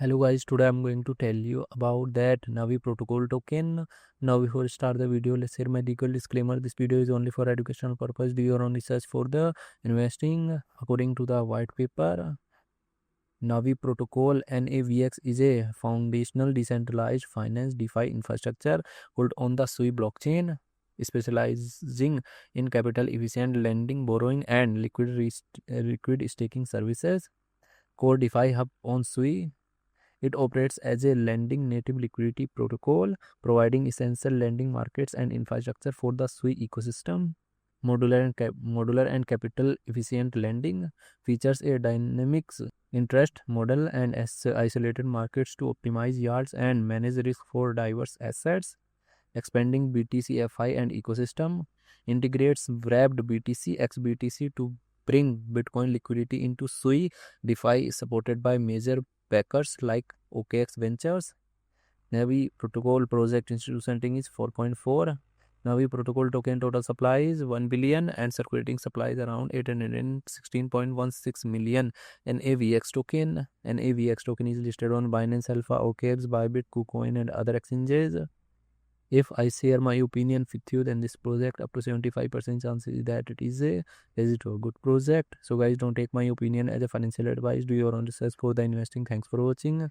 Hello guys, today I'm going to tell you about that NAVI Protocol token. Now before I start the video, let's share my legal disclaimer. This video is only for educational purpose. Do your own research for the investing. According to the white paper, NAVI Protocol NAVX is a foundational decentralized finance DeFi infrastructure built on the Sui blockchain, specializing in capital efficient lending, borrowing and liquid staking services. Core DeFi hub on Sui. It operates as a lending native liquidity protocol, providing essential lending markets and infrastructure for the Sui ecosystem. Modular and capital efficient lending features a dynamic interest model and isolated markets to optimize yields and manage risk for diverse assets. Expanding BTC FI and ecosystem integrates wrapped BTC XBTC to bring Bitcoin liquidity into Sui DeFi, supported by major backers like OKX Ventures. NAVI Protocol project institution rating is 4.4. NAVI Protocol token total supply is 1 billion and circulating supply is around 816.16 million. NAVX token. NAVX token is listed on Binance Alpha, OKX, Bybit, KuCoin and other exchanges. If I share my opinion with you, then this project up to 75% chances that it is a good project. So guys, don't take my opinion as a financial advice. Do your own research for the investing. Thanks for watching.